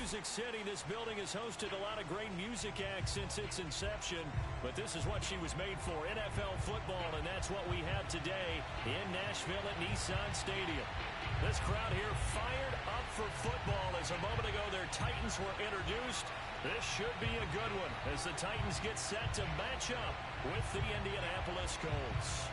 Music City. This building has hosted a lot of great music acts since its inception, but this is what she was made for, NFL football, and that's what we have today in Nashville at Nissan Stadium. This crowd here fired up for football as a moment ago their Titans were introduced. This should be a good one as the Titans get set to match up with the Indianapolis Colts.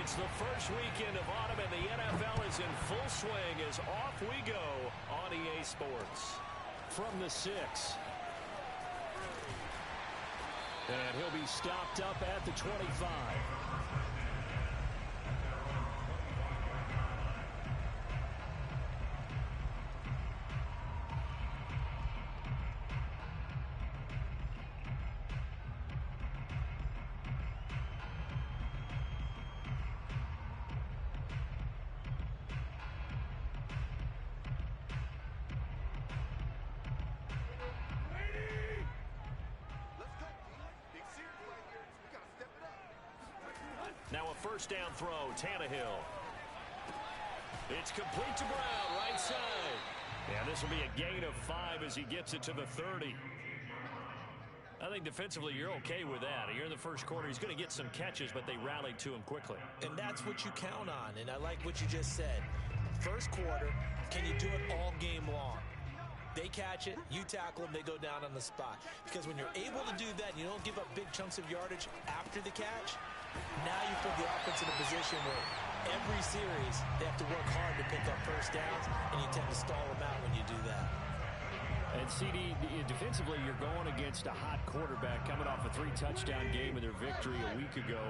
It's the first weekend of autumn, and the NFL is in full swing as off we go on EA Sports. From the 6. And he'll be stopped up at the 25. Now a first down throw, Tannehill. It's complete to Brown, right side. Yeah, this will be a gain of 5 as he gets it to the 30. I think defensively you're okay with that. You're in the first quarter. He's going to get some catches, but they rallied to him quickly. And that's what you count on, and I like what you just said. First quarter, can you do it all game long? They catch it, you tackle them, they go down on the spot. Because when you're able to do that and you don't give up big chunks of yardage after the catch, now you put the offense in a position where every series they have to work hard to pick up first downs, and you tend to stall them out when you do that. And, CD, defensively, you're going against a hot quarterback coming off a 3-touchdown game in their victory a week ago.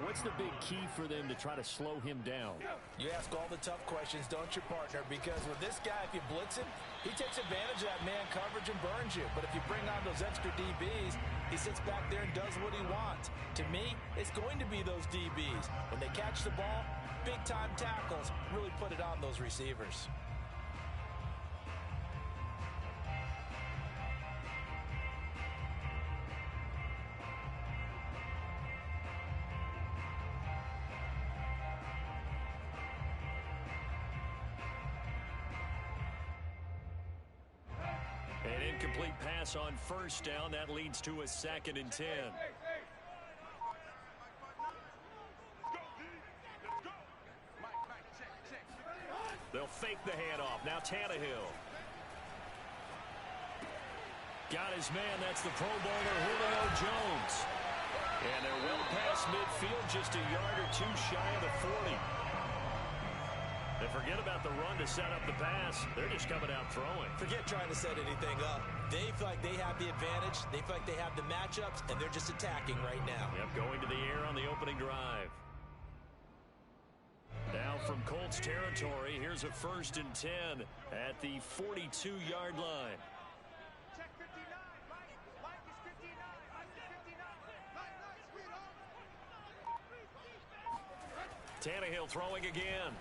What's the big key for them to try to slow him down? You ask all the tough questions, don't you, partner? Because with this guy, if you blitz him, he takes advantage of that man coverage and burns you. But if you bring on those extra DBs, he sits back there and does what he wants. To me, it's going to be those DBs. When they catch the ball, big-time tackles really put it on those receivers. An incomplete pass on first down. That leads to a 2nd and 10. They'll fake the handoff. Now Tannehill. Got his man. That's the Pro Bowler, Julio Jones. And they're well past midfield, just a yard or two shy of the 40. And forget about the run to set up the pass. They're just coming out throwing. Forget trying to set anything up. They feel like they have the advantage. They feel like they have the matchups, and they're just attacking right now. Yep, going to the air on the opening drive. Now from Colts territory, here's a 1st and 10 at the 42-yard line. Check 59. Mike is 59. Mike is 59. Tannehill throwing again.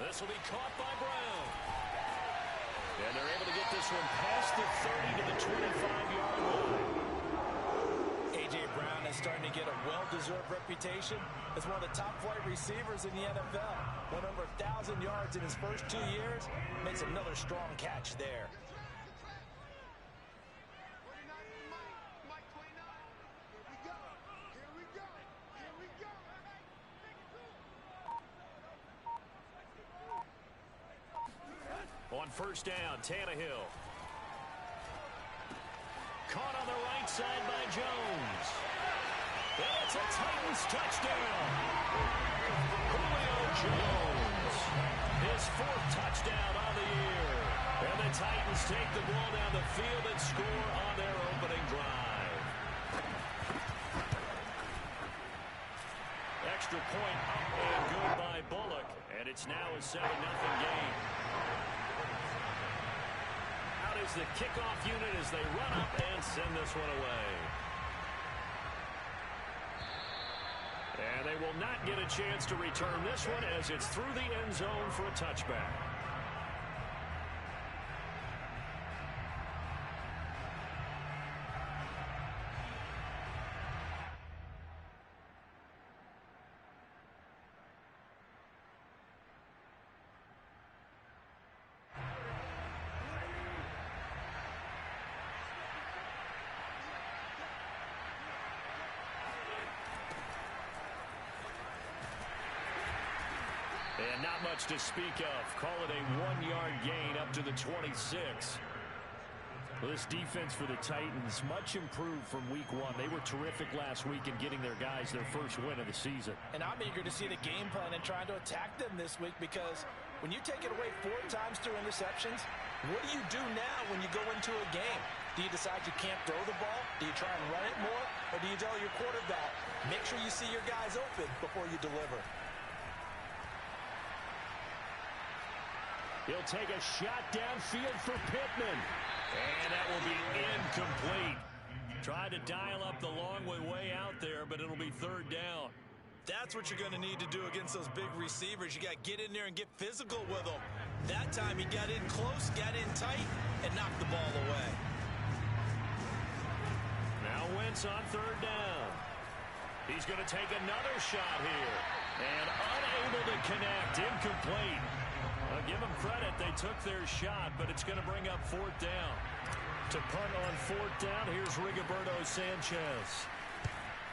This will be caught by Brown. And they're able to get this one past the 30 to the 25-yard line. A.J. Brown is starting to get a well-deserved reputation as one of the top-flight receivers in the NFL. Went over 1,000 yards in his first 2 years. Makes another strong catch there. On first down, Tannehill. Caught on the right side by Jones. And it's a Titans touchdown. Julio Jones. His 4th touchdown on the year. And the Titans take the ball down the field and score on their opening drive. Extra point up and good by Bullock. And it's now a 7-0 game. Out is the kickoff unit as they run up and send this one away. And they will not get a chance to return this one as it's through the end zone for a touchback. And not much to speak of. Call it a 1-yard gain up to the 26. Well, this defense for the Titans, much improved from week 1. They were terrific last week in getting their guys their first win of the season. And I'm eager to see the game plan and trying to attack them this week, because when you take it away 4 times through interceptions, what do you do now when you go into a game? Do you decide you can't throw the ball? Do you try and run it more? Or do you tell your quarterback, make sure you see your guys open before you deliver? He'll take a shot downfield for Pittman. And that will be incomplete. Tried to dial up the long way out there, but it'll be 3rd down. That's what you're going to need to do against those big receivers. You got to get in there and get physical with them. That time he got in close, got in tight, and knocked the ball away. Now Wentz on 3rd down. He's going to take another shot here. And unable to connect. Incomplete. I'll give them credit. They took their shot, but it's going to bring up 4th down. To punt on 4th down, here's Rigoberto Sanchez.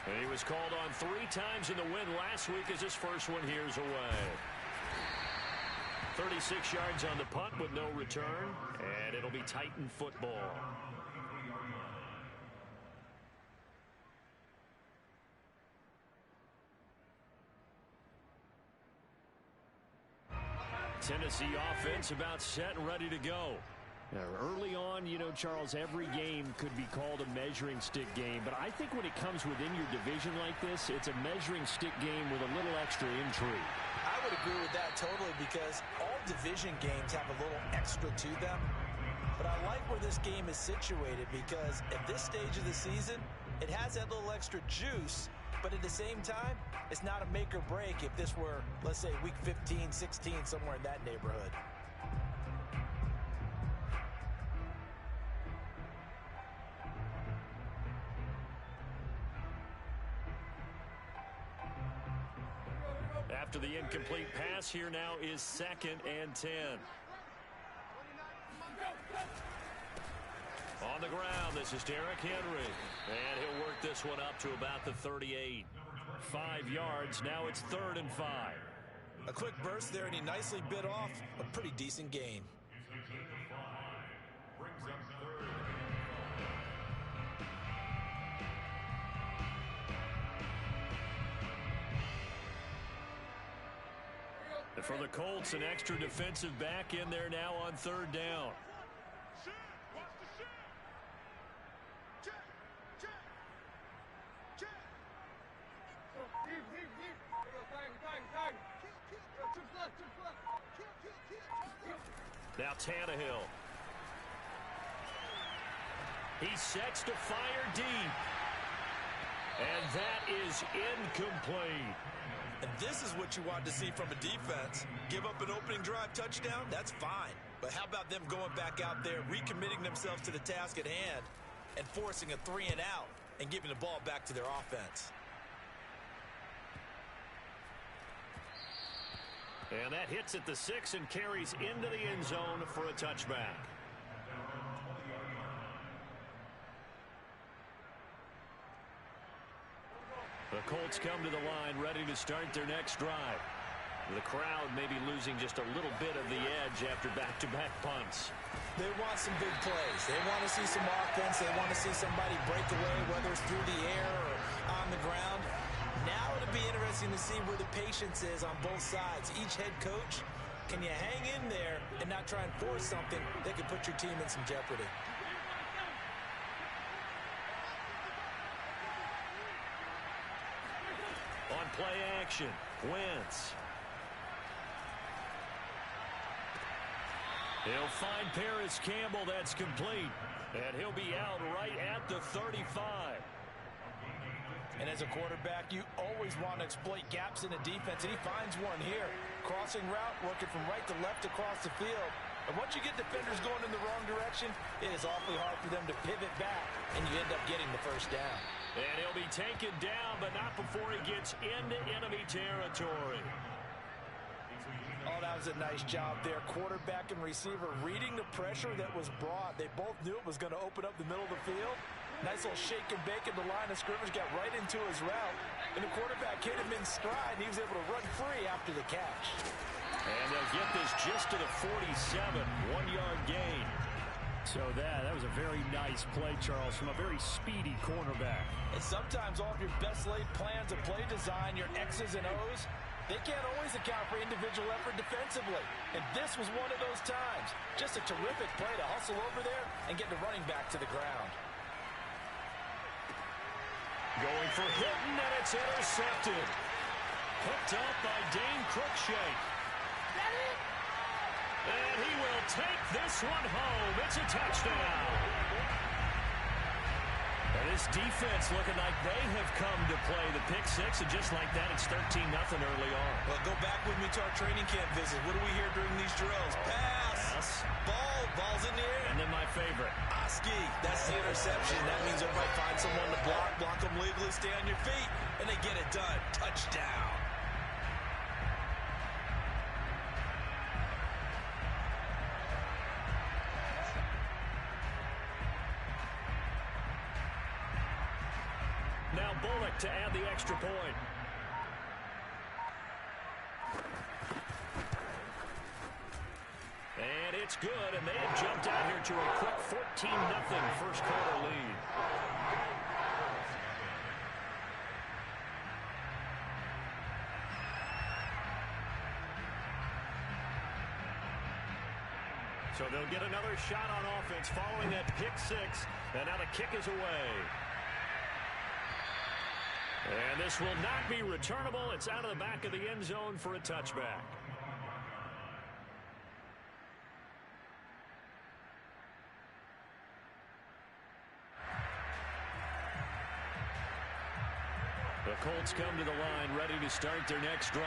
And he was called on 3 times in the win last week as his first one here's away. 36 yards on the punt with no return, and it'll be Titan football. Tennessee offense about set and ready to go. Now, early on, you know, Charles, every game could be called a measuring stick game, but I think when it comes within your division like this, it's a measuring stick game with a little extra intrigue. I would agree with that totally, because all division games have a little extra to them. But I like where this game is situated, because at this stage of the season, it has that little extra juice. But at the same time, it's not a make or break if this were, let's say, week 15, 16, somewhere in that neighborhood. After the incomplete pass, here now is 2nd and 10. On the ground, this is Derrick Henry. And he'll work this one up to about the 38. 5 yards, now it's 3rd and 5. A quick burst there, and he nicely bit off a pretty decent gain. And for the Colts, an extra defensive back in there now on 3rd down. Now Tannehill. He sets to fire deep. And that is incomplete. And this is what you want to see from a defense. Give up an opening drive touchdown, that's fine. But how about them going back out there, recommitting themselves to the task at hand, and forcing a 3 and out, and giving the ball back to their offense. And that hits at the 6 and carries into the end zone for a touchback. The Colts come to the line ready to start their next drive. The crowd may be losing just a little bit of the edge after back-to-back punts. They want some big plays. They want to see some offense. They want to see somebody break away, whether it's through the air or on the ground. Now it'll be interesting to see where the patience is on both sides. Each head coach, can you hang in there and not try and force something that could put your team in some jeopardy? On play action, Wentz. He'll find Paris Campbell. That's complete. And he'll be out right at the 35. And as a quarterback, you always want to exploit gaps in the defense, and he finds one here. Crossing route, working from right to left across the field. And once you get defenders going in the wrong direction, it is awfully hard for them to pivot back, and you end up getting the first down. And he'll be taken down, but not before he gets into enemy territory. Oh, that was a nice job there. Quarterback and receiver reading the pressure that was brought. They both knew it was going to open up the middle of the field. Nice little shake and bake at the line of scrimmage, got right into his route. And the quarterback hit him in stride, and he was able to run free after the catch. And they'll get this just to the 47, 1-yard gain. So that was a very nice play, Charles, from a very speedy cornerback. And sometimes all of your best laid plans of play design, your X's and O's, they can't always account for individual effort defensively. And this was one of those times. Just a terrific play to hustle over there and get the running back to the ground. Going for Hilton, and it's intercepted. Picked up by Dane Cruikshank. And he will take this one home. It's a touchdown. And this defense looking like they have come to play the pick six, and just like that, it's 13-0 early on. Well, go back with me to our training camp visit. What do we hear during these drills? Pass. Ball's in the air. And then my favorite. Oski, that's the interception. That means everybody find someone to block them legally, stay on your feet, and they get it done. Touchdown. Now Bullock to add the extra point. And it's good, and they have jumped out here to a quick 14-0 first quarter lead. So they'll get another shot on offense following that pick six, and now the kick is away. And this will not be returnable. It's out of the back of the end zone for a touchback. The Colts come to the line ready to start their next drive.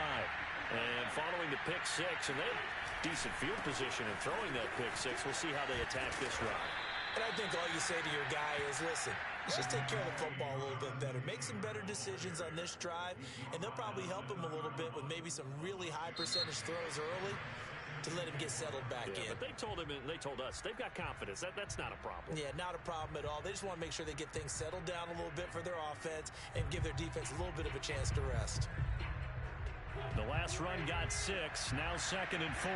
And following the pick six, and they have decent field position in throwing that pick six. We'll see how they attack this drive. And I think all you say to your guy is, listen, let's just take care of the football a little bit better. Make some better decisions on this drive, and they'll probably help him a little bit with maybe some really high percentage throws early to let him get settled back in. But they told him, and they told us, they've got confidence. That's not a problem. Yeah, not a problem at all. They just want to make sure they get things settled down a little bit for their offense and give their defense a little bit of a chance to rest. The last run got 6, now 2nd and 4.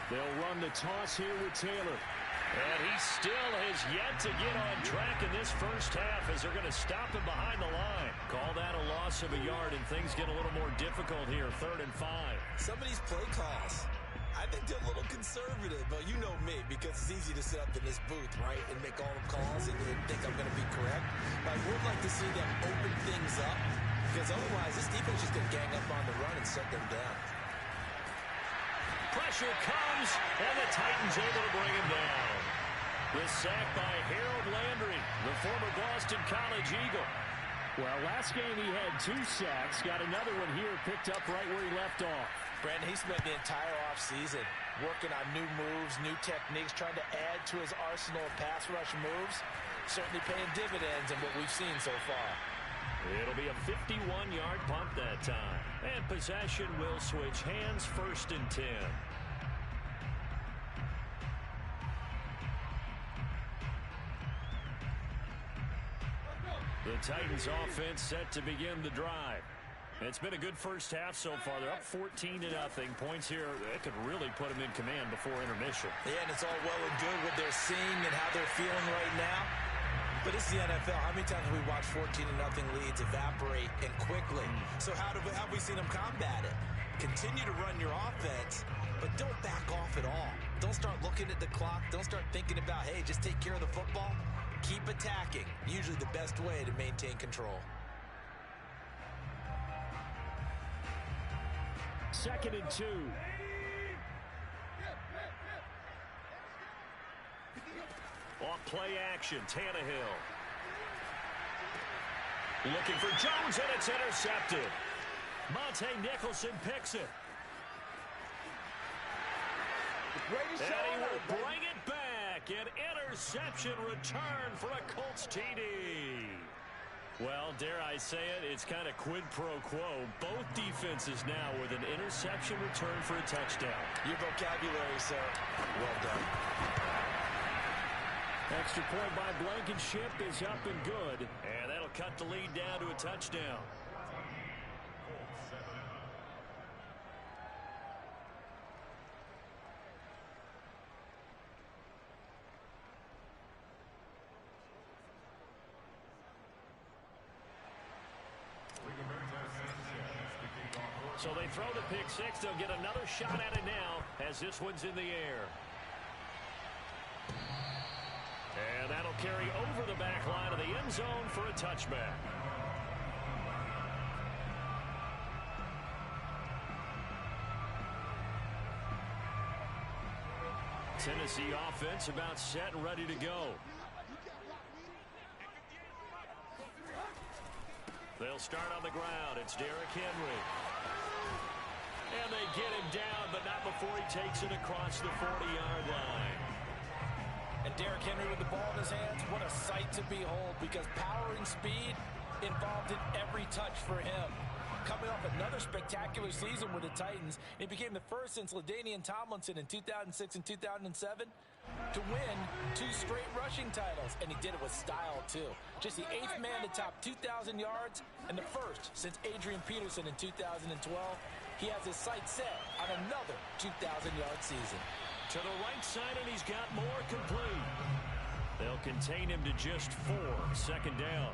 They'll run the toss here with Taylor. And he still has yet to get on track in this first half as they're going to stop him behind the line. Call that a loss of a yard, and things get a little more difficult here, 3rd and 5. Some of these play calls, I think they're a little conservative, but you know me, because it's easy to sit up in this booth, right, and make all the calls and think I'm going to be correct. But I would like to see them open things up, because otherwise this defense is going to gang up on the run and shut them down. Pressure comes, and the Titans able to bring him down. The sack by Harold Landry, the former Boston College Eagle. Well, last game he had 2 sacks, got another one here picked up right where he left off. Brandon, he spent the entire offseason working on new moves, new techniques, trying to add to his arsenal of pass rush moves. Certainly paying dividends in what we've seen so far. It'll be a 51-yard punt that time. And possession will switch hands, 1st and 10. The Titans offense set to begin the drive. It's been a good first half so far. They're up 14-0. Points here, that could really put them in command before intermission. Yeah, and it's all well and good what they're seeing and how they're feeling right now. But it's the NFL. How many times have we watched 14-0 leads evaporate and quickly? So how have we seen them combat it? Continue to run your offense, but don't back off at all. Don't start looking at the clock. Don't start thinking about, hey, just take care of the football. Keep attacking. Usually the best way to maintain control. 2nd and 2. Off play action, Tannehill. Looking for Jones, and it's intercepted. Monte Nicholson picks it. And he will bring it back. An interception return for a Colts TD. Well, dare I say it, it's kind of quid pro quo. Both defenses now with an interception return for a touchdown. Your vocabulary, sir. Well done. Extra point by Blankenship is up and good. And that'll cut the lead down to a touchdown. So they throw the pick six. They'll get another shot at it now as this one's in the air. And that'll carry over the back line of the end zone for a touchback. Tennessee offense about set and ready to go. They'll start on the ground. It's Derrick Henry. And they get him down, but not before he takes it across the 40-yard line. And Derrick Henry with the ball in his hands, what a sight to behold, because power and speed involved in every touch for him. Coming off another spectacular season with the Titans, he became the first since LaDainian Tomlinson in 2006 and 2007 to win 2 straight rushing titles, and he did it with style, too. Just the 8th man to top 2,000 yards, and the first since Adrian Peterson in 2012. He has his sights set on another 2,000-yard season. To the right side, and he's got more complete. They'll contain him to just 4. Second down.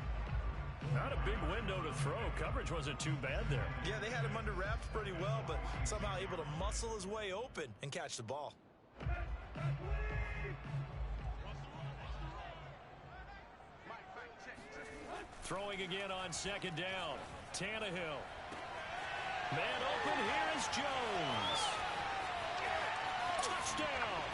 Not a big window to throw. Coverage wasn't too bad there. Yeah, they had him under wraps pretty well, but somehow able to muscle his way open and catch the ball. Throwing again on second down. Tannehill. Man open, here is Jones. Touchdown!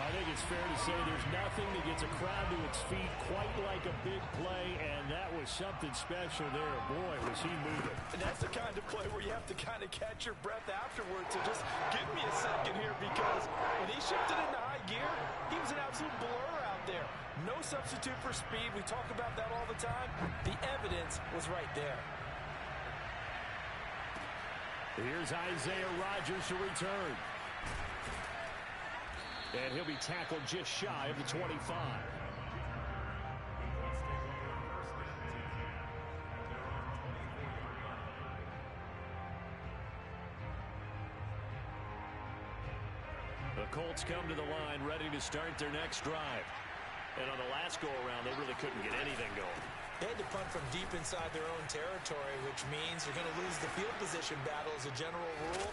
I think it's fair to say there's nothing that gets a crowd to its feet quite like a big play, and that was something special there. Boy, was he moving. And that's the kind of play where you have to kind of catch your breath afterwards. So just give me a second here, because when he shifted into high gear, he was an absolute blur out there. No substitute for speed. We talk about that all the time. The evidence was right there. Here's Isaiah Rodgers to return. And he'll be tackled just shy of the 25. The Colts come to the line ready to start their next drive. And on the last go-around, they really couldn't get anything going. They had to punt from deep inside their own territory, which means you're going to lose the field position battle as a general rule.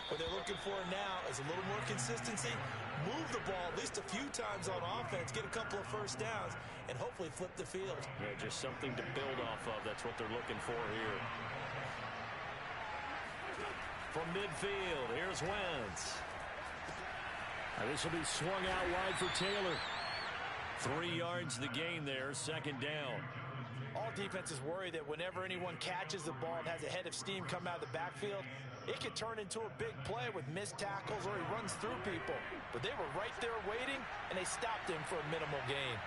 What they're looking for now is a little more consistency, move the ball at least a few times on offense, get a couple of first downs, and hopefully flip the field. Yeah, just something to build off of. That's what they're looking for here. From midfield, here's Wentz. This will be swung out wide for Taylor. 3 yards the gain there, second down. All defenses worry that whenever anyone catches the ball and has a head of steam come out of the backfield, it could turn into a big play with missed tackles or he runs through people. But they were right there waiting, and they stopped him for a minimal gain.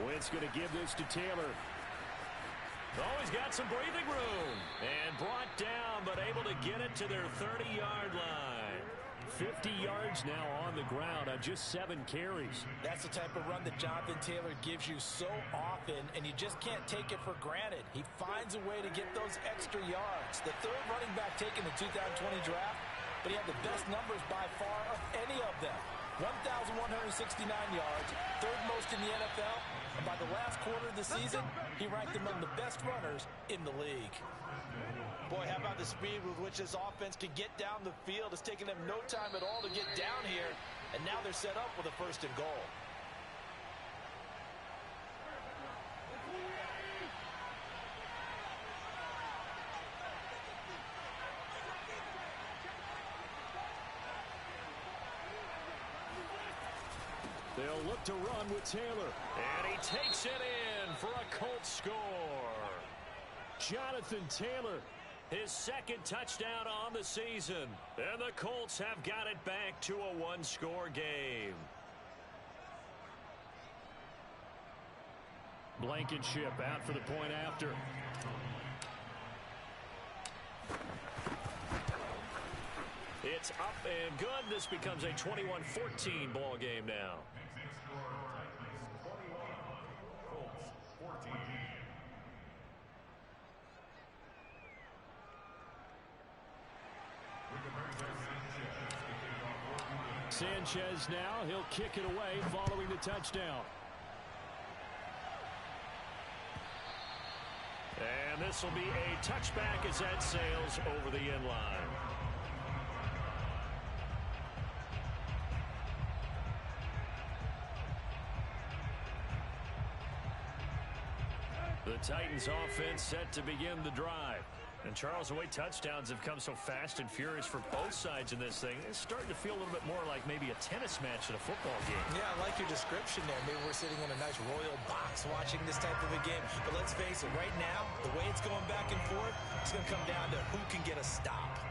Wentz going to give this to Taylor. Oh, he's got some breathing room. And brought down, but able to get it to their 30-yard line. 50 yards now on the ground on just 7 carries. That's the type of run that Jonathan Taylor gives you so often, and you just can't take it for granted. He finds a way to get those extra yards. The 3rd running back taken in the 2020 draft, but he had the best numbers by far of any of them. 1,169 yards, 3rd most in the NFL, and by the last quarter of the season, he ranked among the best runners in the league. Boy, how about the speed with which this offense can get down the field? It's taken them no time at all to get down here, and now they're set up with a 1st and goal. They'll look to run with Taylor. And he takes it in for a Colts score. Jonathan Taylor, his second touchdown on the season. And the Colts have got it back to a one-score game. Blankenship out for the point after. It's up and good. This becomes a 21-14 ball game now. Sanchez now, he'll kick it away following the touchdown. And this will be a touchback as that sails over the end line. The Titans offense set to begin the drive. And Charles, the way touchdowns have come so fast and furious for both sides in this thing, it's starting to feel a little bit more like maybe a tennis match at a football game. Yeah, I like your description there. Maybe we're sitting in a nice royal box watching this type of a game. But let's face it, right now, the way it's going back and forth, it's going to come down to who can get a stop.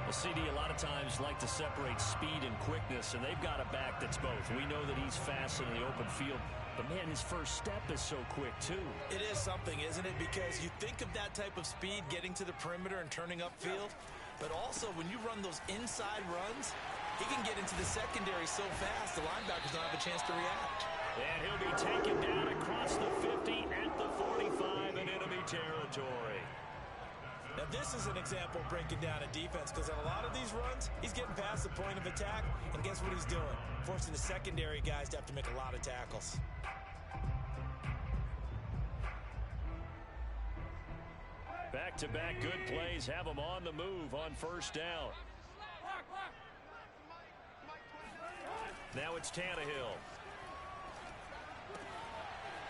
Well, CD, a lot of times like to separate speed and quickness, and they've got a back that's both. We know that he's fast in the open field. But, man, his first step is so quick, too. It is something, isn't it? Because you think of that type of speed getting to the perimeter and turning upfield. But also, when you run those inside runs, he can get into the secondary so fast, the linebackers don't have a chance to react. And he'll be taken down across the 50 at the 45 in enemy territory. Now, this is an example of breaking down a defense because on a lot of these runs, he's getting past the point of attack, and guess what he's doing? Forcing the secondary guys to have to make a lot of tackles. Back-to-back good plays have him on the move on first down. Now it's Tannehill.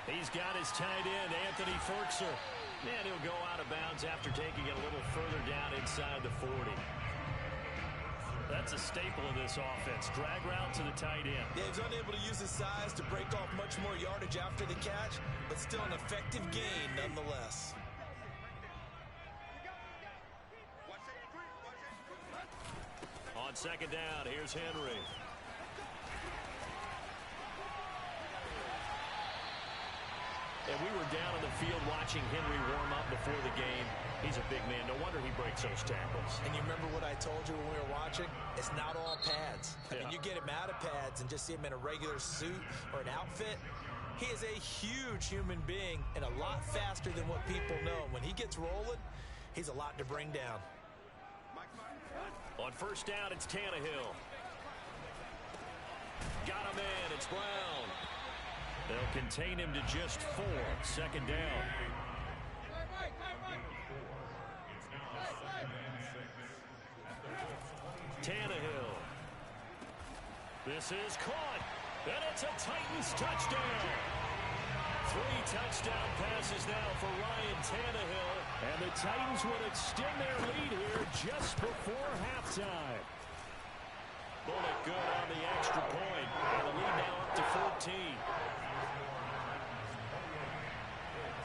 He's got his tight end, Anthony Ferkser. And he'll go out of bounds after taking it a little further down inside the 40. That's a staple of this offense. Drag route to the tight end. Yeah, he's unable to use his size to break off much more yardage after the catch, but still an effective gain nonetheless. On second down, here's Henry. And we were down on the field watching Henry warm up before the game. He's a big man. No wonder he breaks those tackles. And you remember what I told you when we were watching? It's not all pads. I mean, you get him out of pads and just see him in a regular suit or an outfit. He is a huge human being and a lot faster than what people know. When he gets rolling, he's a lot to bring down. On first down, it's Tannehill. Got him in. It's Brown. They'll contain him to just 4. Second down. Tannehill. This is caught. And it's a Titans touchdown. 3 touchdown passes now for Ryan Tannehill. And the Titans would extend their lead here just before halftime. Bullet good on the extra point. And the lead now up to 14.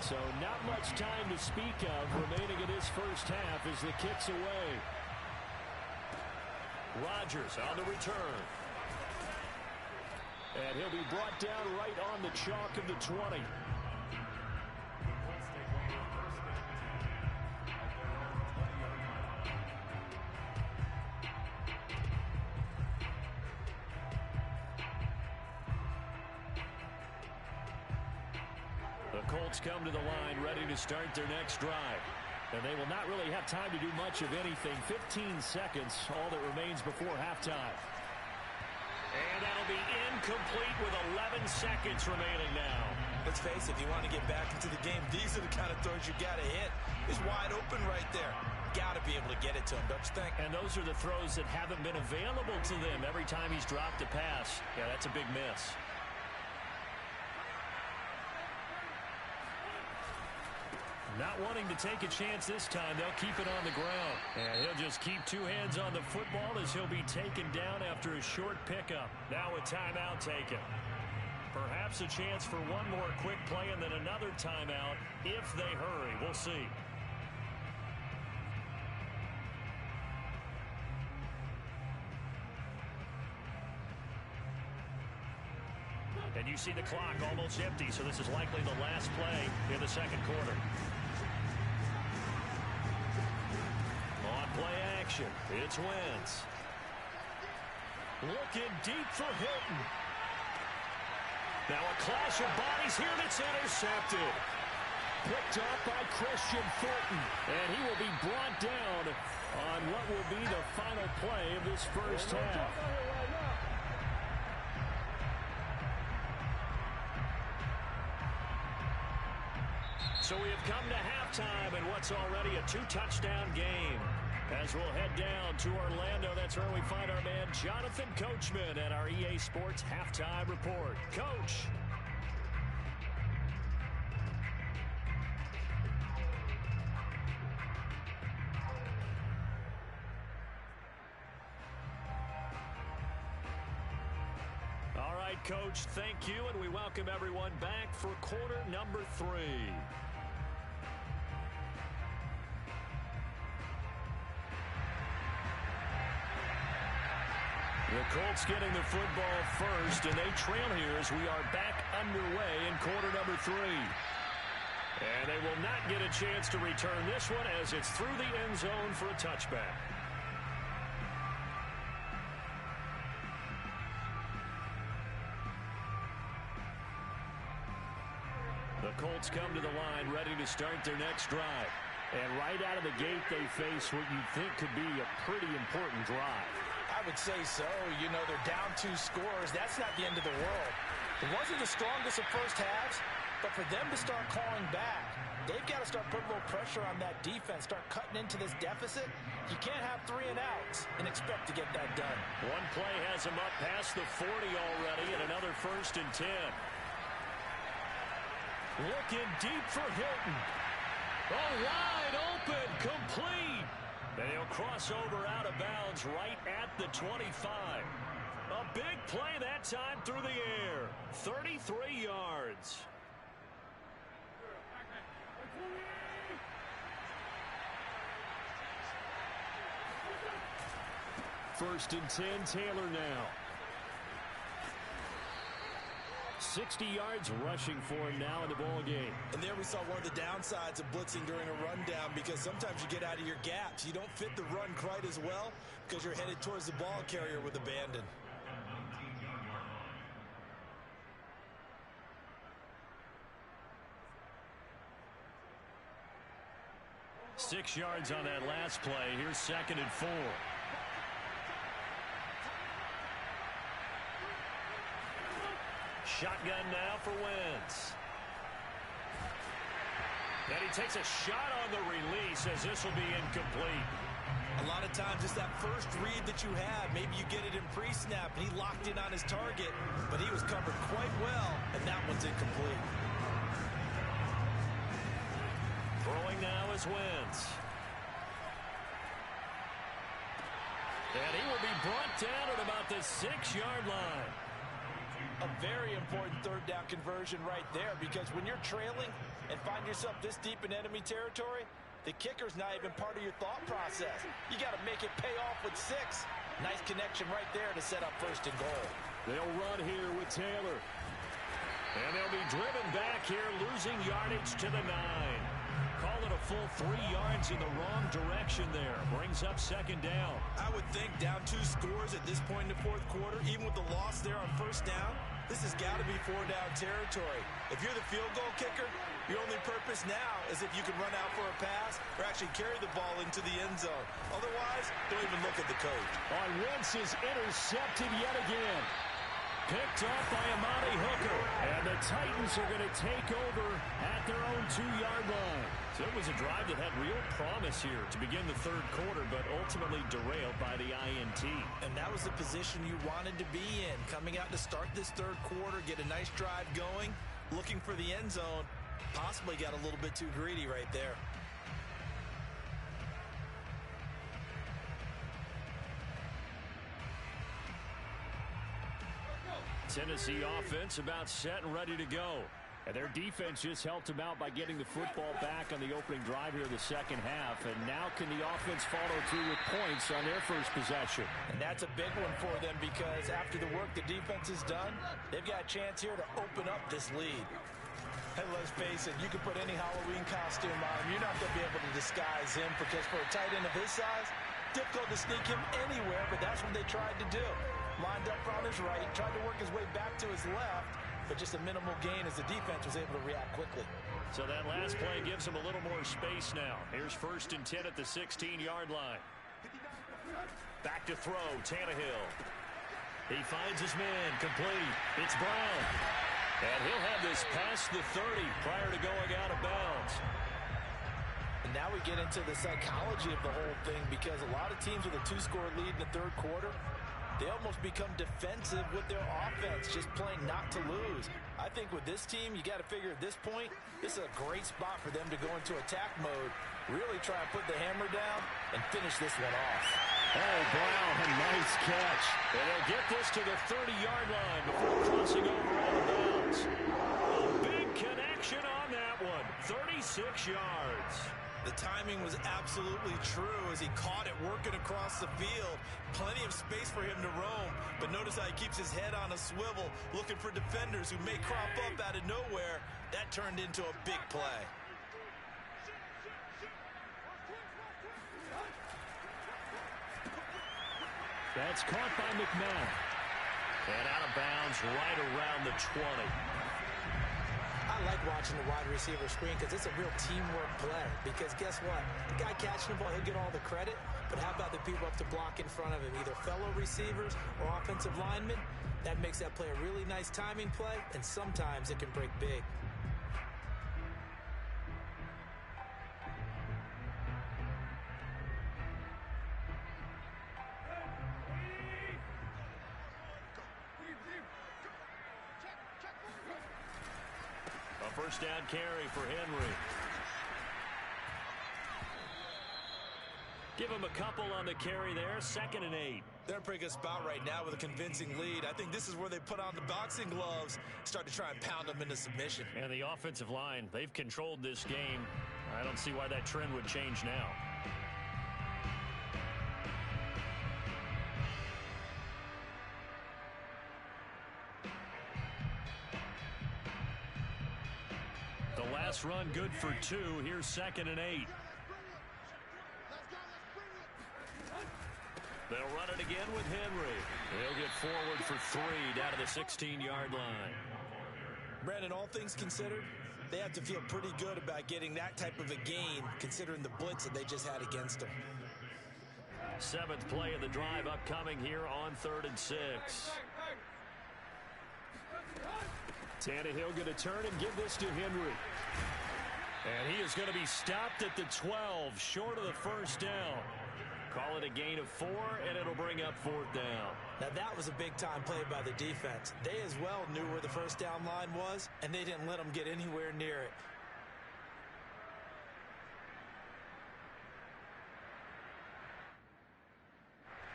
So not much time to speak of remaining in this first half as the kick's away. Rodgers on the return. And he'll be brought down right on the chalk of the 20. The Colts come to the line ready to start their next drive. And they will not really have time to do much of anything. 15 seconds, all that remains before halftime. And that'll be incomplete with 11 seconds remaining now. Let's face it, if you want to get back into the game, these are the kind of throws you got to hit. He's wide open right there. Got to be able to get it to him, don't you think? And those are the throws that haven't been available to them every time he's dropped a pass. Yeah, that's a big miss. Not wanting to take a chance this time, they'll keep it on the ground. And he'll just keep 2 hands on the football as he'll be taken down after a short pickup. Now a timeout taken. perhaps a chance for one more quick play and then another timeout if they hurry. We'll see. And you see the clock almost empty, so this is likely the last play in the second quarter. On play action, it's Wentz. Looking deep for Hilton. Now a clash of bodies here that's intercepted. Picked up by Christian Fulton. And he will be brought down on what will be the final play of this first half. So we have come to halftime in what's already a 2-touchdown game. As we'll head down to Orlando, that's where we find our man Jonathan Coachman at our EA Sports Halftime Report. Coach. All right, Coach, thank you, and we welcome everyone back for quarter number 3. The Colts getting the football first, and they trail here as we are back underway in quarter number 3. And they will not get a chance to return this one as it's through the end zone for a touchback. The Colts come to the line ready to start their next drive. And right out of the gate, they face what you think could be a pretty important drive. I would say so. You know, they're down 2 scores. That's not the end of the world. It wasn't the strongest of first halves, but for them to start calling back, they've got to start putting a little pressure on that defense, start cutting into this deficit. You can't have 3 and outs and expect to get that done. One play has them up past the 40 already, and another 1st and 10. Looking deep for Hilton. Oh, wide open, complete. And he'll cross over out of bounds right at the 25. A big play that time through the air. 33 yards. First and 10, Taylor now. 60 yards rushing for him now in the ball game. And there we saw one of the downsides of blitzing during a rundown, because sometimes you get out of your gaps. You don't fit the run quite as well because you're headed towards the ball carrier with abandon. Six yards on that last play. Here's 2nd and 4. Shotgun now for Wentz. And he takes a shot on the release as this will be incomplete. A lot of times it's that first read that you have. Maybe you get it in pre-snap and he locked in on his target, but he was covered quite well, and that one's incomplete. Throwing now is Wentz. And he will be brought down at about the 6-yard line. A very important 3rd down conversion right there, because when you're trailing and find yourself this deep in enemy territory, the kicker's not even part of your thought process. You got to make it pay off with 6. Nice connection right there to set up 1st and goal. They'll run here with Taylor. And they'll be driven back here, losing yardage to the 9. Call it a full 3 yards in the wrong direction there. Brings up 2nd down. I would think down 2 scores at this point in the 4th quarter, even with the loss there on 1st down, this has got to be 4-down territory. If you're the field goal kicker, your only purpose now is if you can run out for a pass or actually carry the ball into the end zone. Otherwise, don't even look at the coach. On Wentz is intercepted yet again. Picked off by Amani Hooker. And the Titans are going to take over at their own 2-yard line. So it was a drive that had real promise here to begin the 3rd quarter, but ultimately derailed by the INT. And that was the position you wanted to be in. Coming out to start this 3rd quarter, get a nice drive going, looking for the end zone. Possibly got a little bit too greedy right there. Tennessee offense about set and ready to go. And their defense just helped them out by getting the football back on the opening drive here in the second half. And now can the offense follow through with points on their first possession? And that's a big one for them because after the work the defense has done, they've got a chance here to open up this lead. And let's face it, you can put any Halloween costume on him. You're not going to be able to disguise him because for a tight end of his size, difficult to sneak him anywhere, but that's what they tried to do. Lined up on his right, tried to work his way back to his left, but just a minimal gain as the defense was able to react quickly. So that last play gives him a little more space now. Here's 1st and 10 at the 16-yard line. Back to throw, Tannehill. He finds his man, complete. It's Brown. And he'll have this past the 30 prior to going out of bounds. And now we get into the psychology of the whole thing because a lot of teams with a 2-score lead in the third quarter, they almost become defensive with their offense, just playing not to lose. I think with this team, you got to figure at this point, this is a great spot for them to go into attack mode, really try to put the hammer down and finish this one off. Oh, Brown, a nice catch. And they'll get this to the 30-yard line before crossing over out of bounds. A big connection on that one, 36 yards. The timing was absolutely true as he caught it working across the field. Plenty of space for him to roam, but notice how he keeps his head on a swivel, looking for defenders who may crop up out of nowhere. That turned into a big play. That's caught by McMahon. And out of bounds right around the 20. I like watching the wide receiver screen because it's a real teamwork play. Because guess what? The guy catching the ball, he'll get all the credit. But how about the people up to block in front of him, either fellow receivers or offensive linemen? That makes that play a really nice timing play, and sometimes it can break big. First down carry for Henry. Give him a couple on the carry there. 2nd and 8. They're in a pretty good spot right now with a convincing lead. I think this is where they put on the boxing gloves, start to try and pound them into submission. And the offensive line, they've controlled this game. I don't see why that trend would change now. Last run good for 2. Here's 2nd and 8. They'll run it again with Henry. He'll get forward for 3 down to the 16-yard line. Brandon, all things considered, they have to feel pretty good about getting that type of a gain considering the blitz that they just had against them. 7th play of the drive upcoming here on 3rd and 6. Tannehill going to turn and give this to Henry. And he is going to be stopped at the 12, short of the first down. Call it a gain of 4, and it'll bring up 4th down. Now that was a big-time play by the defense. They as well knew where the first down line was, and they didn't let them get anywhere near it.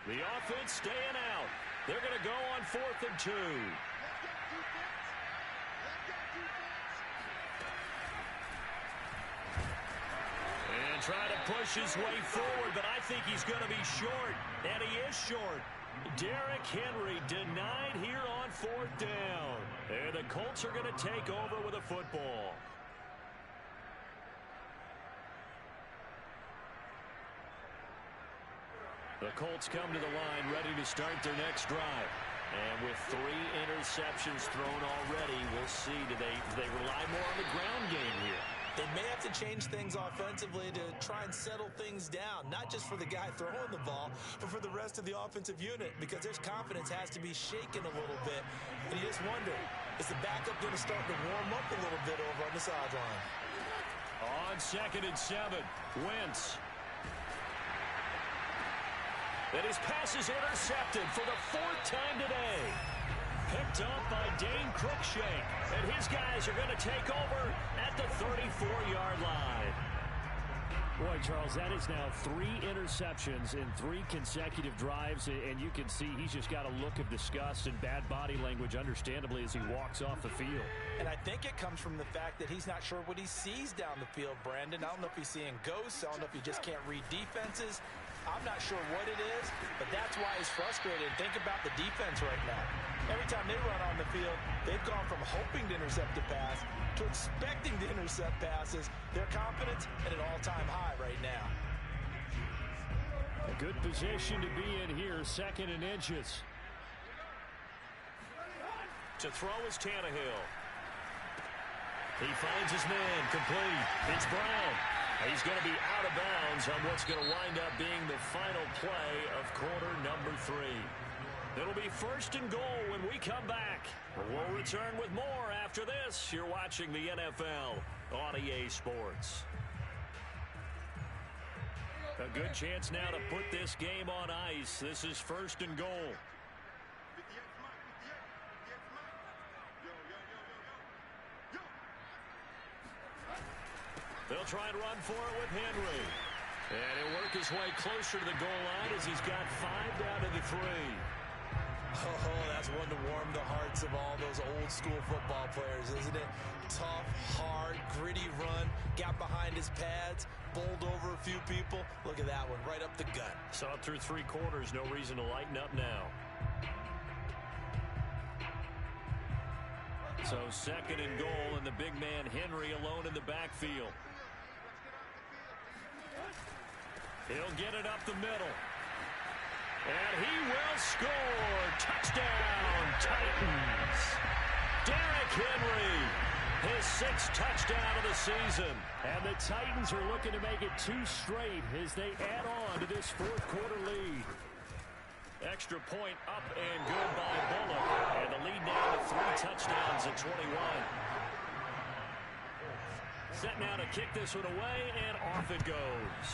The offense staying out. They're going to go on 4th and 2. Try to push his way forward, but I think he's going to be short, and he is short. Derrick Henry denied here on 4th down. And the Colts are going to take over with a football. The Colts come to the line ready to start their next drive. And with 3 interceptions thrown already, we'll see, do they rely more on the ground game here? They may have to change things offensively to try and settle things down, not just for the guy throwing the ball, but for the rest of the offensive unit, because their confidence has to be shaken a little bit. And you just wonder, is the backup going to start to warm up a little bit over on the sideline? On 2nd and 7, Wentz. And his pass is intercepted for the 4th time today. Picked up by Dane Cruikshank. And his guys are going to take over at the 34-yard line. Boy, Charles, that is now 3 interceptions in 3 consecutive drives, and you can see he's just got a look of disgust and bad body language, understandably, as he walks off the field. And I think it comes from the fact that he's not sure what he sees down the field, Brandon. I don't know if he's seeing ghosts. I don't know if he just can't read defenses. I'm not sure what it is, but that's why he's frustrated. Think about the defense right now. Every time they run on the field, they've gone from hoping to intercept a pass to expecting to intercept passes. Their confidence at an all-time high right now. A good position to be in here, 2nd and inches. To throw is Tannehill. He finds his man, complete. It's Brown. He's going to be out of bounds on what's going to wind up being the final play of quarter number 3. It'll be 1st and goal when we come back. We'll return with more after this. You're watching the NFL on EA Sports. A good chance now to put this game on ice. This is 1st and goal. They'll try and run for it with Henry. And he'll work his way closer to the goal line as he's got 5 down to the 3. Oh, that's one to warm the hearts of all those old school football players, isn't it? Tough, hard, gritty run, got behind his pads, bowled over a few people. Look at that one, right up the gut. Saw it through 3 quarters, no reason to lighten up now. So 2nd and goal, and the big man Henry alone in the backfield. He'll get it up the middle. And he will score. Touchdown, Titans. Derrick Henry, his 6th touchdown of the season. And the Titans are looking to make it 2 straight as they add on to this 4th quarter lead. Extra point up and good by Bullock. And the lead now to 3 touchdowns at 21. Set now to kick this one away, and off it goes.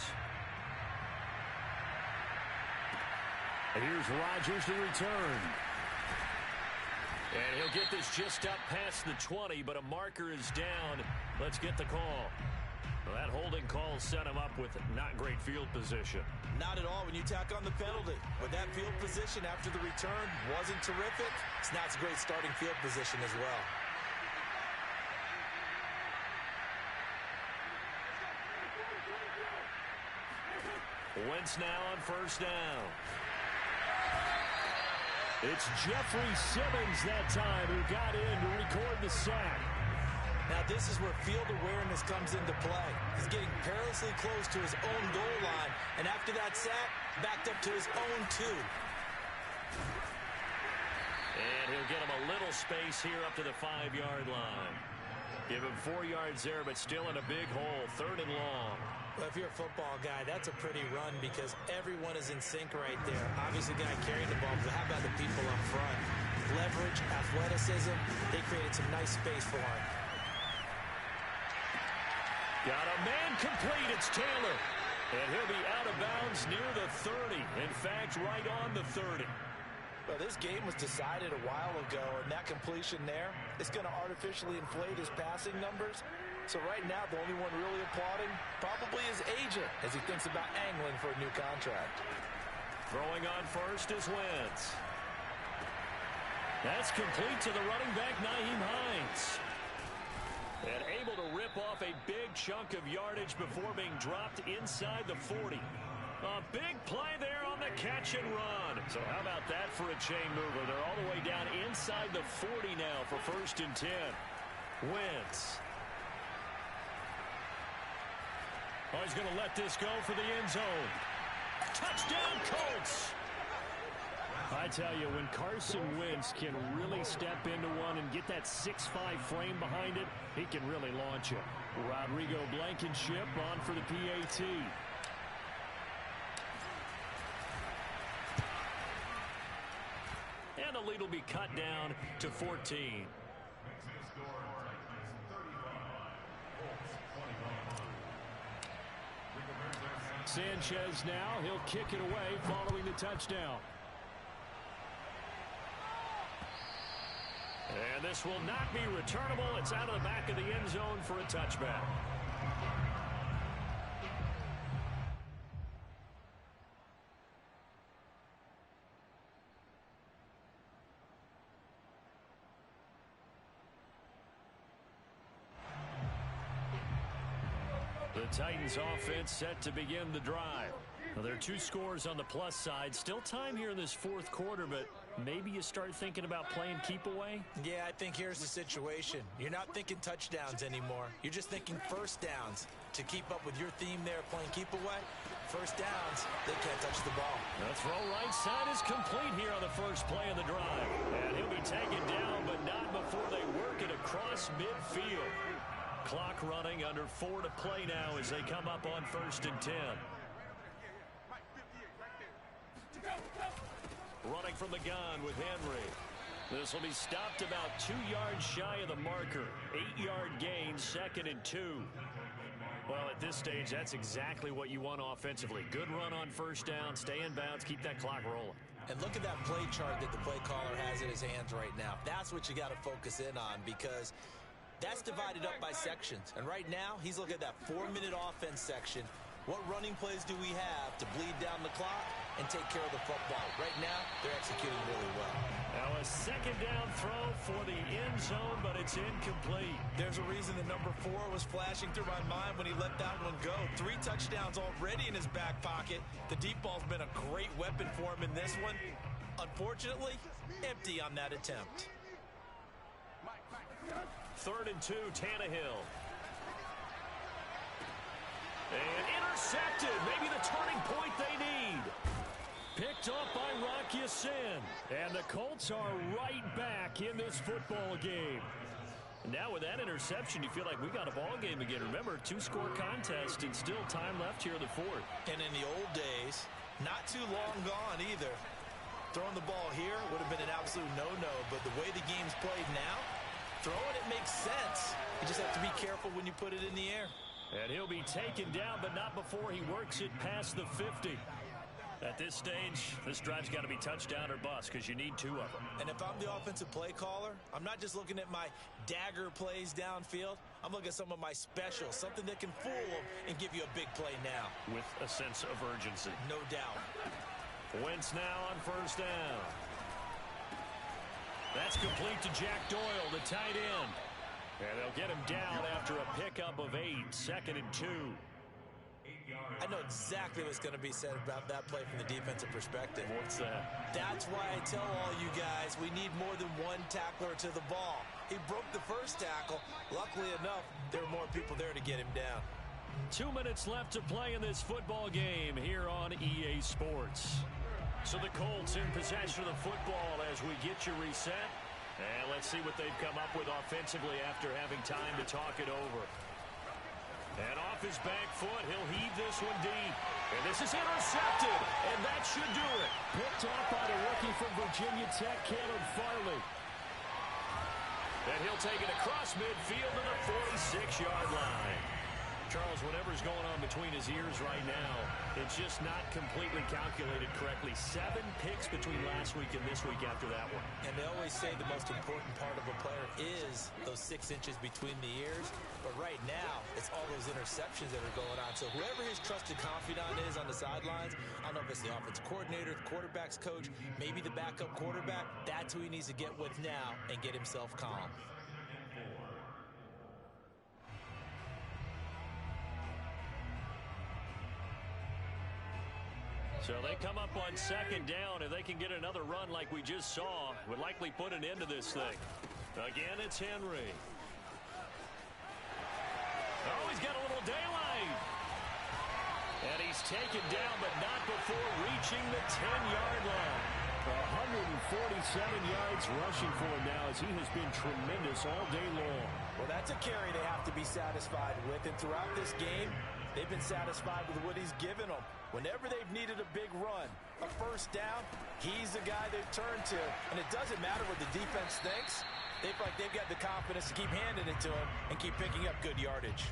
And here's Rodgers to return. And he'll get this just up past the 20, but a marker is down. Let's get the call. Well, that holding call set him up with not great field position. Not at all when you tack on the penalty. But that field position after the return wasn't terrific. It's not a great starting field position as well. Wentz now on 1st down. It's Jeffrey Simmons that time who got in to record the sack. Now this is where field awareness comes into play. He's getting perilously close to his own goal line, and after that sack, backed up to his own 2. And he'll get him a little space here up to the 5-yard line. Give him 4 yards there, but still in a big hole, 3rd and long. Well, if you're a football guy, that's a pretty run because everyone is in sync right there. Obviously, the guy carrying the ball, but how about the people up front? Leverage, athleticism, they created some nice space for him. Got a man complete, it's Taylor. And he'll be out of bounds near the 30. In fact, right on the 30. Well, this game was decided a while ago, and that completion there is going to artificially inflate his passing numbers. So right now, the only one really applauding probably his agent as he thinks about angling for a new contract. Throwing on 1st is Wentz. That's complete to the running back, Nyheim Hines. And able to rip off a big chunk of yardage before being dropped inside the 40. A big play there on the catch and run. So how about that for a chain mover? They're all the way down inside the 40 now for 1st and 10. Wentz. Oh, he's going to let this go for the end zone. Touchdown, Colts. I tell you, when Carson Wentz can really step into one and get that 6'5" frame behind it, he can really launch it. Rodrigo Blankenship on for the PAT. And the lead will be cut down to 14. Sanchez now, he'll kick it away following the touchdown. And this will not be returnable. It's out of the back of the end zone for a touchback. The Titans offense set to begin the drive. Well, there are 2 scores on the plus side. Still time here in this fourth quarter, but maybe you start thinking about playing keep away? Yeah, I think here's the situation. You're not thinking touchdowns anymore. You're just thinking first downs. To keep up with your theme there, playing keep away, first downs, they can't touch the ball. The throw right side is complete here on the first play of the drive. And he'll be taken down, but not before they work it across midfield. Clock running, under 4 to play now as they come up on 1st and 10. Running from the gun with Henry. This will be stopped about 2 yards shy of the marker. 8-yard gain, 2nd and 2. Well, at this stage, that's exactly what you want offensively. Good run on first down, stay in bounds, keep that clock rolling. And look at that play chart that the play caller has in his hands right now. That's what you got to focus in on, because that's divided up by sections. And right now, he's looking at that 4-minute offense section. What running plays do we have to bleed down the clock and take care of the football? Right now, they're executing really well. Now a 2nd down throw for the end zone, but it's incomplete. There's a reason the number 4 was flashing through my mind when he let that one go. 3 touchdowns already in his back pocket. The deep ball's been a great weapon for him in this one. Unfortunately, empty on that attempt. 3rd and 2, Tannehill. And intercepted. Maybe the turning point they need. Picked up by Rocky Sin. And the Colts are right back in this football game. Now with that interception, you feel like we got a ball game again. Remember, 2-score contest and still time left here in the 4th. And in the old days, not too long gone either. Throwing the ball here would have been an absolute no-no. But the way the game's played now, throwing it makes sense. You just have to be careful when you put it in the air. And he'll be taken down, but not before he works it past the 50. At this stage, this drive's got to be touchdown or bust, because you need 2 of them. And if I'm the offensive play caller, I'm not just looking at my dagger plays downfield. I'm looking at some of my specials, something that can fool them and give you a big play now. With a sense of urgency. No doubt. Wentz now on 1st down. That's complete to Jack Doyle, the tight end. And they'll get him down after a pickup of 8, 2nd and 2. I know exactly what's going to be said about that play from the defensive perspective. What's that? That's why I tell all you guys we need more than 1 tackler to the ball. He broke the first tackle. Luckily enough, there were more people there to get him down. 2 minutes left to play in this football game here on EA Sports. So the Colts in possession of the football as we get you reset. And let's see what they've come up with offensively after having time to talk it over. And off his back foot, he'll heave this one deep. And this is intercepted, and that should do it. Picked off by the rookie from Virginia Tech, Caleb Farley. And he'll take it across midfield to the 46-yard line. Charles, whatever's going on between his ears right now, it's just not completely calculated correctly. 7 picks between last week and this week after that one. And they always say the most important part of a player is those 6 inches between the ears. But right now, it's all those interceptions that are going on. So whoever his trusted confidant is on the sidelines, I don't know if it's the offensive coordinator, the quarterback's coach, maybe the backup quarterback, that's who he needs to get with now and get himself calm. So they come up on 2nd down. If they can get another run like we just saw, would likely put an end to this thing. Again, it's Henry. Oh, he's got a little daylight. And he's taken down, but not before reaching the 10-yard line. 147 yards rushing for him now, as he has been tremendous all day long. Well, that's a carry they have to be satisfied with. And throughout this game, they've been satisfied with what he's given them. Whenever they've needed a big run, a first down, he's the guy they've turned to. And it doesn't matter what the defense thinks. They feel like they've got the confidence to keep handing it to him and keep picking up good yardage.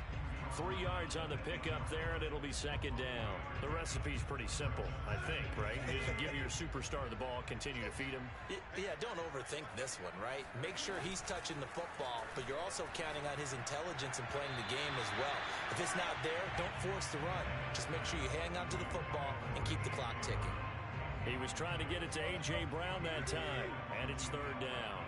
3 yards on the pickup there, and it'll be 2nd down. The recipe's pretty simple, I think, right? You just give your superstar the ball, continue to feed him. Yeah, don't overthink this one, right? Make sure he's touching the football, but you're also counting on his intelligence in playing the game as well. If it's not there, don't force the run. Just make sure you hang on to the football and keep the clock ticking. He was trying to get it to A.J. Brown that time, and it's 3rd down.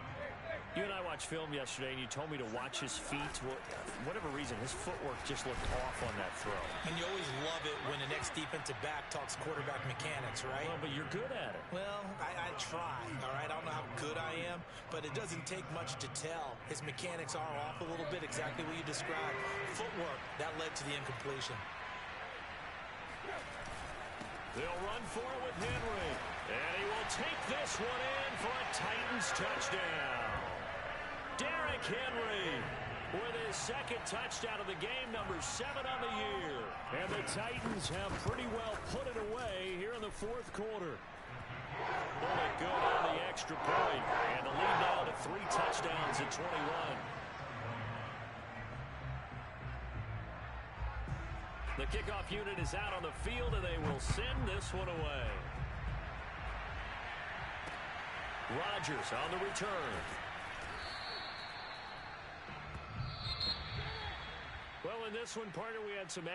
You and I watched film yesterday, and you told me to watch his feet. Well, for whatever reason, his footwork just looked off on that throw. And you always love it when the next defensive back talks quarterback mechanics, right? Well, but you're good at it. Well, I try, all right? I don't know how good I am, but it doesn't take much to tell. His mechanics are off a little bit, exactly what you described. Footwork, that led to the incompletion. They'll run for it with Henry. And he will take this one in for a Titans touchdown. Derrick Henry with his second touchdown of the game, number 7 on the year. And the Titans have pretty well put it away here in the fourth quarter. Only good on the extra point. And the lead now to 3 touchdowns at 21. The kickoff unit is out on the field, and they will send this one away. Rodgers on the return. Well, in this one, partner, we had some action.